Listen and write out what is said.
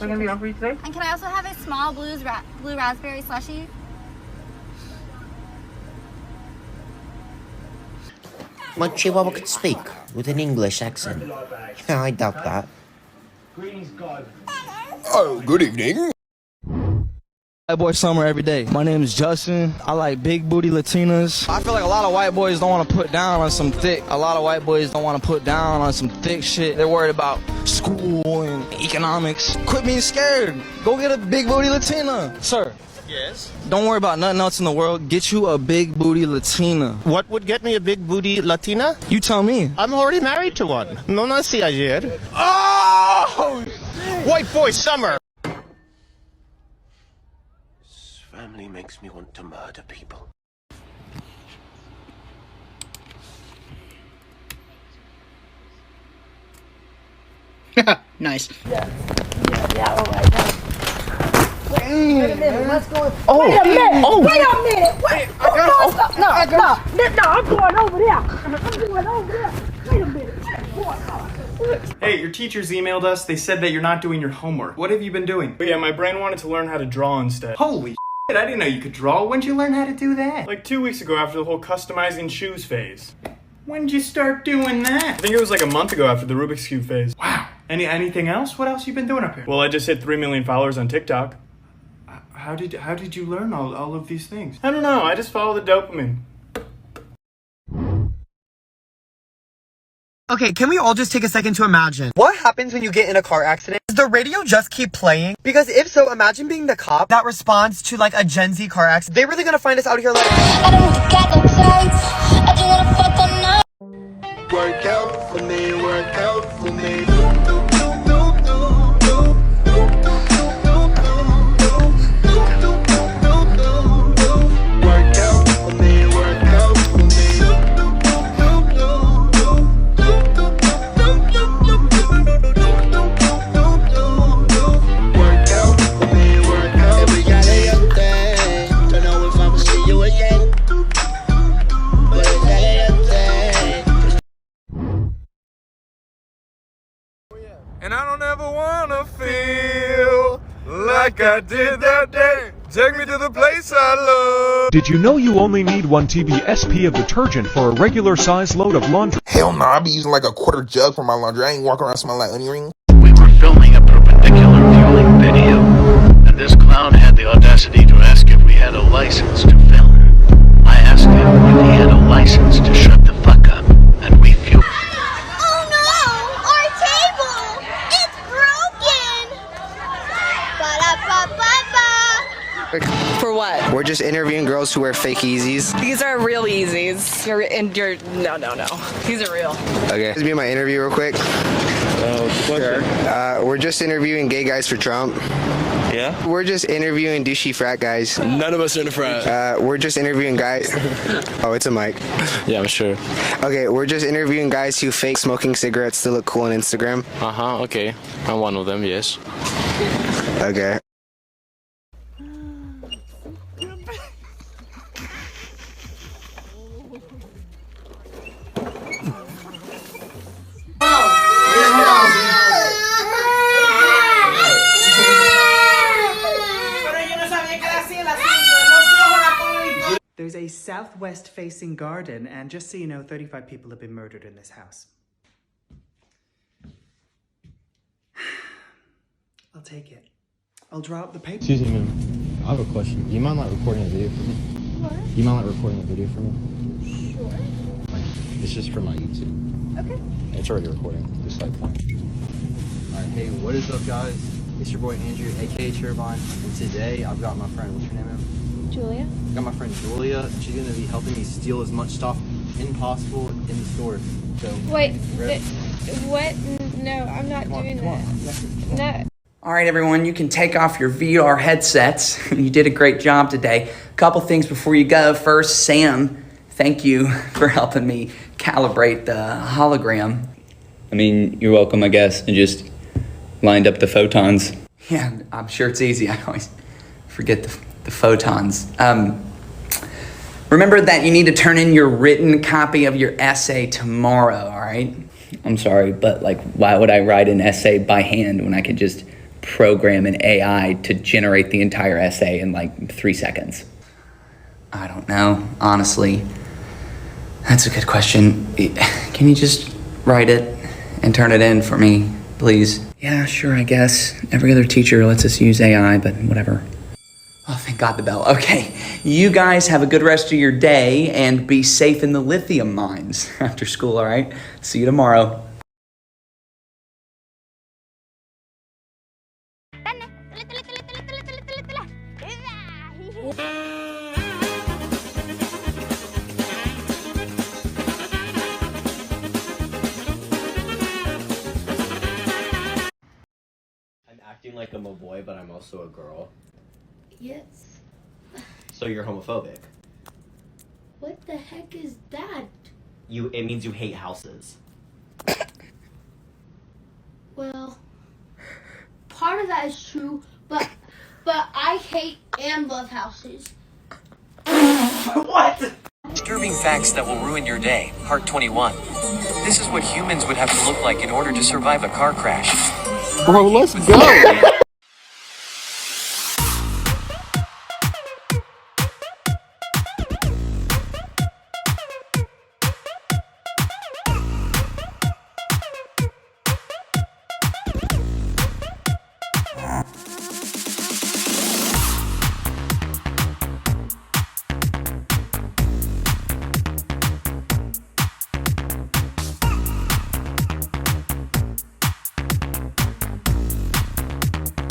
that gonna be all for you today? And can I also have a small blue raspberry slushie? My chihuahua could speak with an English accent. I doubt that. Oh, good evening. White boy summer every day. My name is Justin. I like big booty Latinas. I feel like a lot of white boys don't want to put down on some thick. A lot of white boys don't want to put down on some thick shit. They're worried about school and economics. Quit being scared. Go get a big booty Latina. Sir. Yes? Don't worry about nothing else in the world. Get you a big booty Latina. What would get me a big booty Latina? You tell me. I'm already married to one. No nací ayer. Oh! White boy summer! This family makes me want to murder people. Nice. Yeah, all right. Wait a minute, what's going on? Oh! Wait a minute! Oh! Wait a minute! Wait! No, I'm going over there. Wait a minute. Hey, your teachers emailed us. They said that you're not doing your homework. What have you been doing? But yeah, my brain wanted to learn how to draw instead. Holy shit, I didn't know you could draw. When'd you learn how to do that? Like 2 weeks ago after the whole customizing shoes phase. When'd you start doing that? I think it was like a month ago after the Rubik's Cube phase. Wow. Anything else? What else you been doing up here? Well, I just hit 3 million followers on TikTok. How did you learn all of these things? I don't know. I just follow the dopamine. Okay, can we all just take a second to imagine? What happens when you get in a car accident? Does the radio just keep playing? Because if so, imagine being the cop that responds to like a Gen Z car accident. They really gonna find us out here like... I don't got no tights. I just wanna fuck all night. Work out for me, work out for me. And I don't ever wanna feel like I did that day. Take me to the place I love. Did you know you only need 1 TBSP of detergent for a regular size load of laundry? Hell no, I be using like a quarter jug for my laundry. I ain't walking around smelling like onion ring. We were filming a perpendicular fueling video, and this clown had the audacity to ask if we had a license to film. I asked him if he had a license to shut the fuck up, and we fueled. For what? We're just interviewing girls who wear fake Yeezys. These are real Yeezys. No. These are real. Okay. Let's be in my interview real quick. Sure. We're just interviewing gay guys for Trump. Yeah? We're just interviewing douchey frat guys. None of us are in a frat. We're just interviewing guys. Oh, it's a mic. Yeah, I'm sure. Okay, we're just interviewing guys who fake smoking cigarettes to look cool on Instagram. Okay. I'm one of them, yes. Okay. There's a southwest-facing garden, and just so you know, 35 people have been murdered in this house. I'll take it. I'll draw up the paper. Excuse me, ma'am. I have a question. Do you mind like recording a video for me? What? Do you mind like recording a video for me? Sure. Like, it's just for my YouTube. Okay. It's already recording. Just like fine. Alright, hey, what is up, guys? It's your boy Andrew, aka Turbine, and today I've got my friend. What's your name, ma'am? Julia. I got my friend Julia, and she's gonna be helping me steal as much stuff impossible in the store. So Wait, what? No, I'm not doing that. No. All right, everyone, you can take off your VR headsets. You did a great job today. A couple things before you go. First, Sam, thank you for helping me calibrate the hologram. I mean, you're welcome, I guess. I just lined up the photons. Yeah, I'm sure it's easy. I always forget the photons. Remember that you need to turn in your written copy of your essay tomorrow, all right? I'm sorry, but like, why would I write an essay by hand when I could just program an AI to generate the entire essay in like 3 seconds? I don't know, honestly. That's a good question. Can you just write it and turn it in for me, please? Yeah, sure, I guess. Every other teacher lets us use AI, but whatever. Oh, thank God the bell. Okay, you guys have a good rest of your day and be safe in the lithium mines after school, all right? See you tomorrow. I'm acting like I'm a boy, but I'm also a girl. Yes. So you're homophobic. What the heck is that? It means you hate houses. Well, part of that is true, but I hate and love houses. What? Disturbing facts that will ruin your day, part 21. This is what humans would have to look like in order to survive a car crash. Bro, let's go.